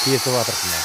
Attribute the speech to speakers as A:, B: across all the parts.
A: Kesip atırmına.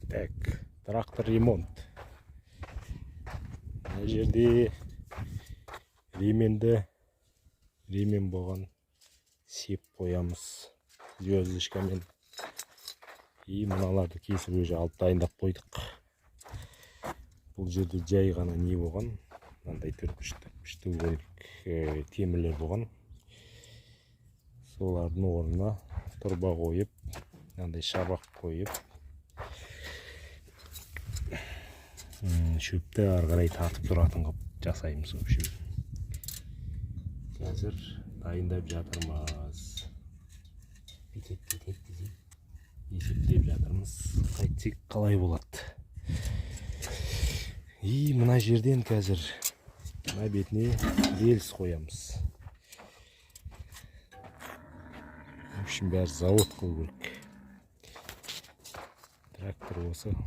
A: Так, трактор ремонт. Мына жерде ремен болған сеп қоямыз звездочкамен. И мыналарды кесіп уже алып дайындап қойдық. Бұл жерде жай ғана не болған? Мынандай төрт темірлер болған. Солардың орнына тұрба қойып, мынандай шабақ қойып, шөпті ары қарай тартып тұратын қылып жасаймыз. В общем, қазір дайындап жатырмыз. Есептеп жатырмыз. Қайтсек қалай болады. И мына жерден қазір мына бетіне рельс қоямыз. В общем, бәрі завод қылу керек. Трактор осы.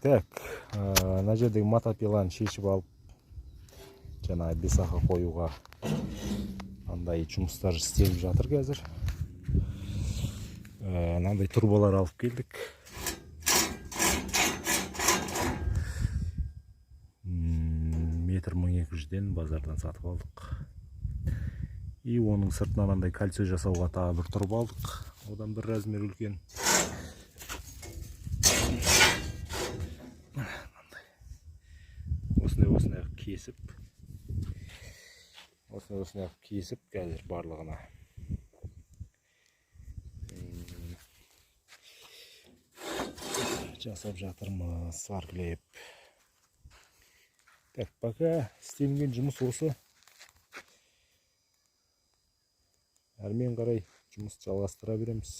A: Так, мына жердегі мотопиланы шешіп алып, жаңағы бесақа қоюға андай жұмыстар істеліп жатыр қазір. Мынандай турбалар алып келдік. Метр 1200-ден базардан сатып алдық. И оның сыртынан андай кольцо жасауға тағы бір турба алдық. Одан бір размер үлкен. Осыны кесіп, қазір барлығына жасап жатырмыз, сваркілеп. Так, пока істелінген жұмыс осы. Әрмен қарай жұмыс жалғастыра береміз.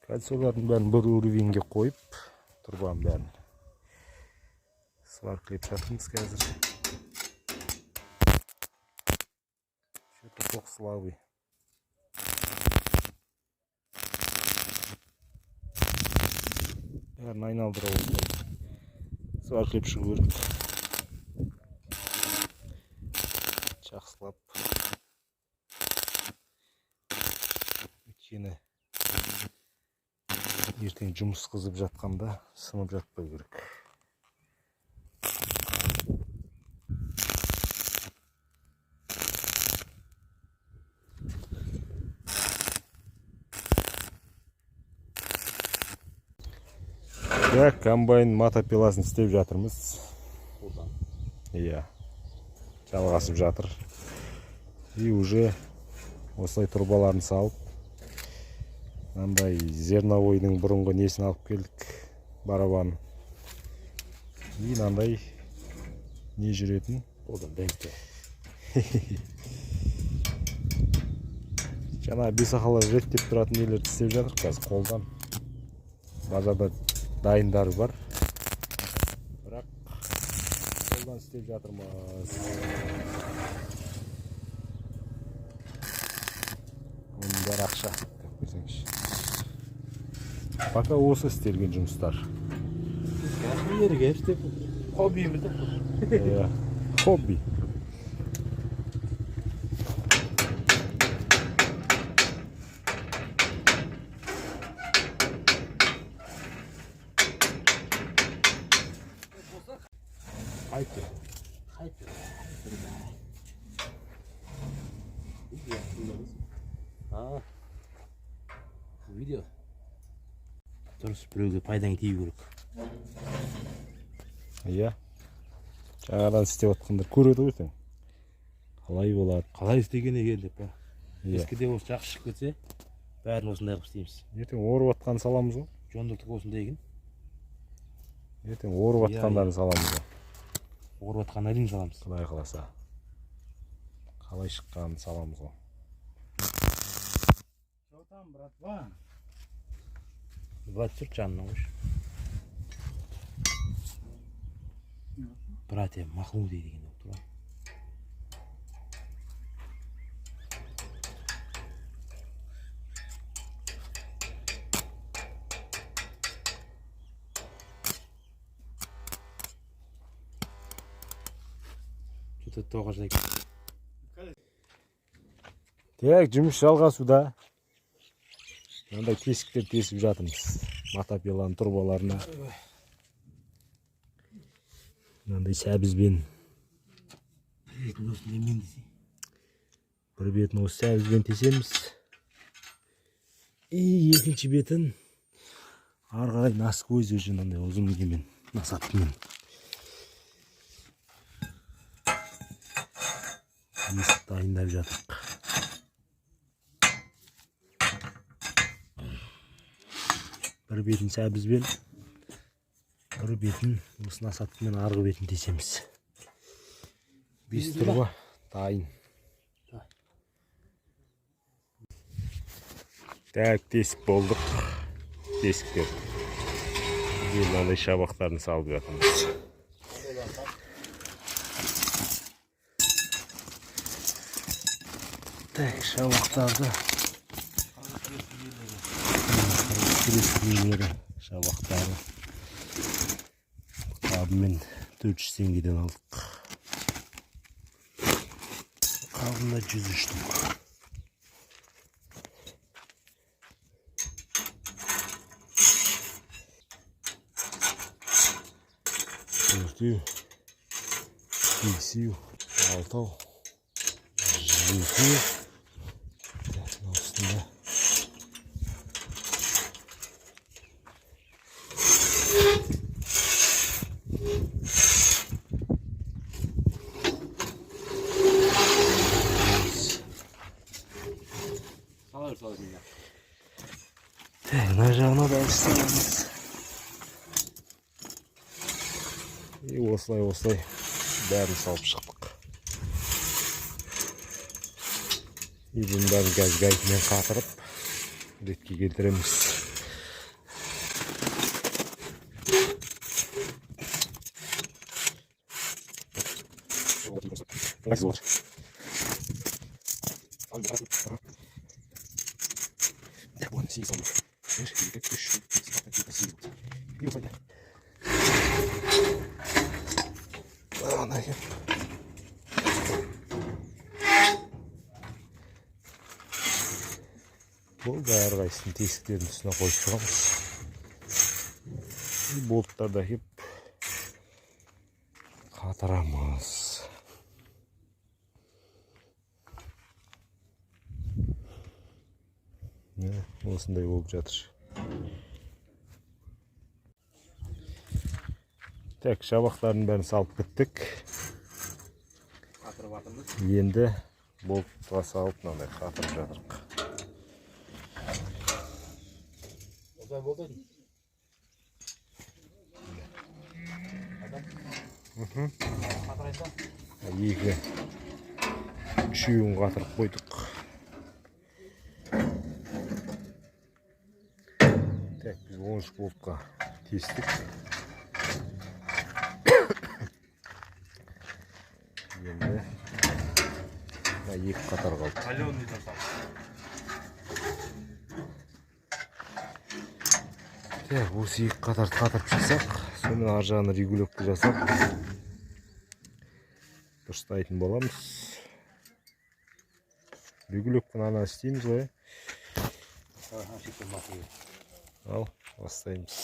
A: Кольцолардың бәрін бір уровеньге қойып, тұрбаның бәрін сваркілеп жатырмыз қазір. Что-то ток слабый. Бәрін айналдыра осылай. Сваркілеп шығу керек. Жақсылап. Өйткені ертең жұмыс қызып жатқанда сынып жатпай керек. Так, комбайн мотопиласын істеп жатырмыз. Иә, жалғасып жатыр. И уже осылай турбаларын салып, мынандай зерновойдың бұрынғы несін алып келдік, барабан. И мынандай не жүретін? Одан бәңкі. Жаңа бесақалар реттеп тұратын нелерді істеп жатыр қазір қолдан. Базарда дайындары бар. Бірақ қолдан істеп жатырмыз. Оның бәрі ақша. Пока осы істелген жұмыстар. Хобби. Haydi. Видео. Дұрыс, біреуге пайдаң тиюі керек. Иә. Жаңадан істеп отқандар көреді ғой сен. Қалай болады?
B: Қалай істеген екен деп. Ескіде осы жақсы шығып кетсе, бәрін осындай қылып істейміз.
A: Ертең орып отқан саламыз ғой.
B: Жондықтық осындай екен.
A: Ертең орып отқандарын саламыз ғой.
B: Орып отқан әдейі саламыз.
A: Құдай қаласа. қалай шыққанын саламыз ғой.
B: Что там, братва? Бывает, жанына қойшы. Братья Махмуди деген тұра. Что-то тоғыз жайк.
A: Так, жұмыс жалғасуда. Мынандай тесіктер тесіп жатырмыз. Мотопиланың турбаларына. Мынандай сәбізбен. Бір бетін осы сәбізбен тесеміз. Екінші бетін ары қарай насквозь уже мынандай ұзын немен, насатпен. Есік дайындап жатырмық. Бір бетін сәбізбен, бір бетін осы насатпен арғы бетін тесеміз. 5 турба дайын. Так, тесіп болдық. Тесіктер. Мынандай шабақтарын салып жатырмыз. Так, шабақтарды. Шабақтары. Қабымен 400 теңгеден алдық. Қабында 103 тұқ. Төртеу, бесеу, алтау, жетеу. Осында. Мына жағына да саламыз. Осылай бәрін салып шықтық. Бұның бәрін газ-гайкімен қатырып ретке келтіреміз. Бұл бәрі қайсысын тесіктердің үстіне қойып шығамыз. Болттарды әкеп қатырамыз. Осындай болып жатыр. Так, шабақтардың бәрін салып біттік. Енді болтқа салып мынандай қатырып жатырмық. Екі үшеуін қатырып қойдық. Так, біз 13 болтқа тестік. Енді екі қатар қалды. Так, осы екі қатарды қатырып шықсақ, сонымен ар жағына регулировка жасап дұрыстайтын боламыз. Регулировканы ана істейміз ғой. Ал, бастаймыз.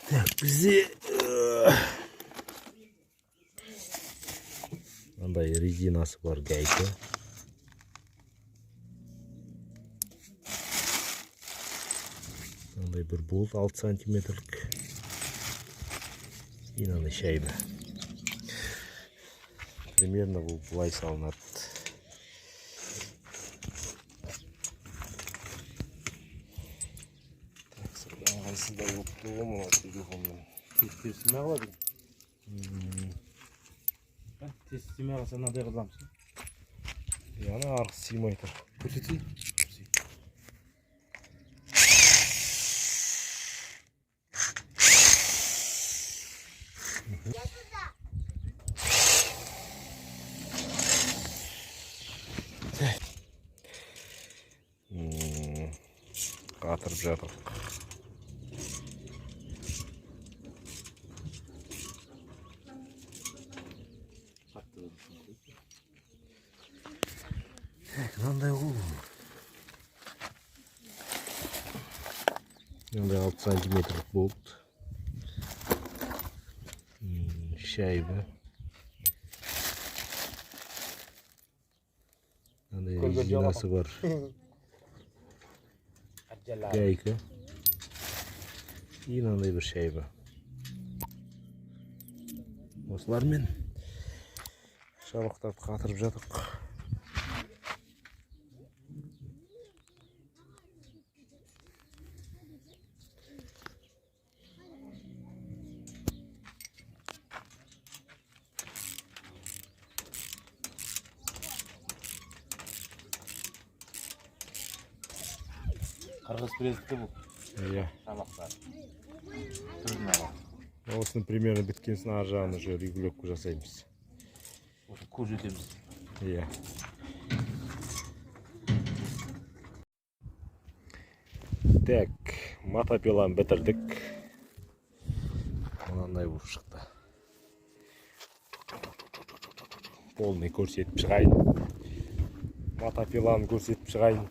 A: Так, бізде мынандай резинасы бар гайка. Мынандай бір болт 6 сантиметрлік. И мынандай шайба. Примерно бұл былай салынады. Так, сырдан қайсында өтті ғой мұна телефонмен.
B: Тестесіме қалады. Тестесіме қалса мынадай қыламыз.
A: Ана арқы сыймай тұр.
B: Көрсетейін.
A: Қатырып жатыр. Мынандай ол. Мынандай 6 сантиметрлік болды. Шайба. Мынандай резинасы бар. Гайка. И мынандай бір шайба. Осылармен шабақтарды қатырып жатырық.
B: Қырғыз президенті бұл.
A: Иә.
B: Шабақтар. Түрін алады.
A: Осыны примерно біткен соң ар жағын уже регулировка жасаймыз.
B: Осы көз өтеміз.
A: Иә. Так, мотопиланы бітірдік. Мынандай болып шықты. Полный көрсетіп шығайын. Мотопиланы көрсетіп шығайын.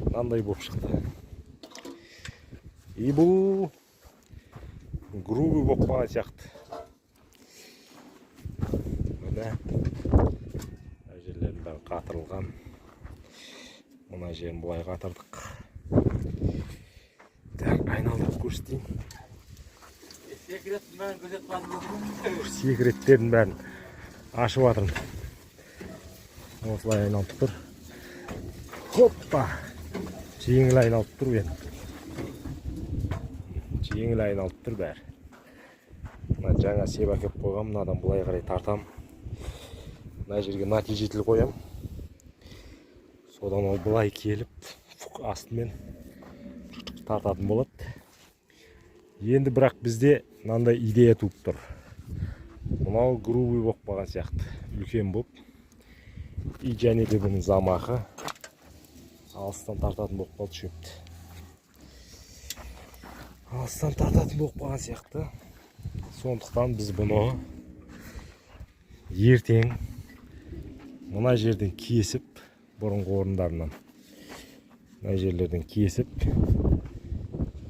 A: Мынандай болып шықты. И бұл грубый болып қалған сияқты. Мына жерлерін бәрі қатырылған. Мына жерін бұлай қатырдық. Так, айналдырып көрсетейін. Секреттерін бәрін ашып жатырмын. Осылай айналып тұр. Хоппа! Жеңіл айналып тұр бен. Жеңіл айналып тұр бәрі. Мына жаңа себа кеп қойғам, мынадан бұлай қарай тартам. Мына жерге натижетіл қоям. Содан ол бұлай келіп, астымен тартатын болады. Енді бірақ бізде мынандай идея туып тұр. Мынау грубый болып қалған сияқты, үлкен болып. И және де бұның замақы алыстан тартатын болып қалды шөпті. Алыстан тартатын болып қалған сияқты. Сондықтан біз бұны ертең мына жерден кесіп, бұрынғы орындарынан мына жерлерден кесіп,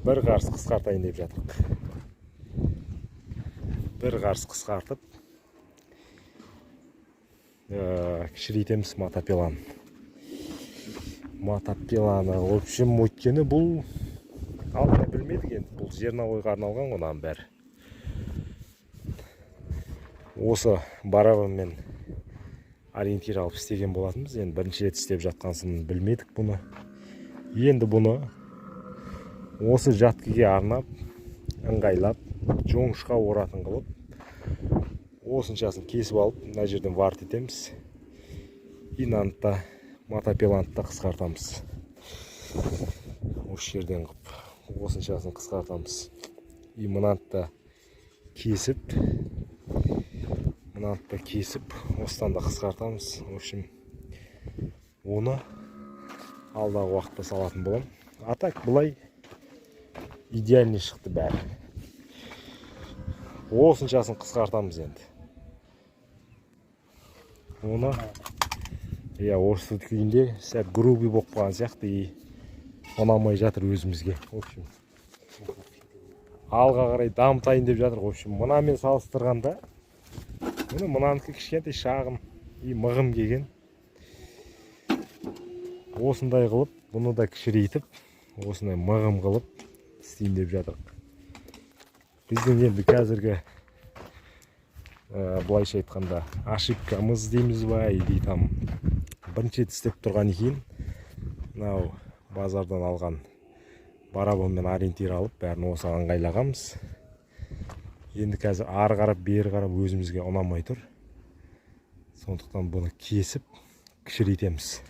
A: бір қарыс қысқартайын деп жатырмық. Бір қарыс қысқартып, кішірейтеміз мотопиланы. Мотопиланы, в общем, өйткені бұл алдына білмедік енді, бұл жерновойға арналған ғынан бәрі. Осы барабанмен ориентир алып істеген болатынбыз. Енді бірінші рет істеп жатқансын білмедік бұны. Енді бұны осы жаткіге арнап, ыңғайлап, жоңышқа оратын қылып, осыншасын кесіп алып, мына жерден варт етеміз. И мынаны мотопиланы қысқартамыз. Осы жерден қып, осыншасын қысқартамыз. И мынаны кесіп, осыдан да қысқартамыз. В общем, оны алдағы уақытта салатын болам. А так бұлай идеальный шықты бәрі. Осыншасын қысқартамыз енді. Оны осы күйінде сәт грубый болып қалған сияқты и ұнамай жатыр өзімізге. В общем, алға қарай дамытайын деп жатыр. В общем, мынамен салыстырғанда мынанікі кішкентай шағын и мығым келген. Осындай қылып, бұны да кішірейтіп, осындай мығым қылып істейін деп жатырық. Біздің енді қазіргі бұлайша айтқанда ошибкамыз дейміз ба, или там бірінші рет істеп тұрған екен. Мынау базардан алған барабанмен ориентир алып, бәрін осы ыңғайлағанбыз. Енді қазір ары қарап, бері қарап өзімізге ұнамай тұр. Сондықтан бұны кесіп, кішірейтеміз.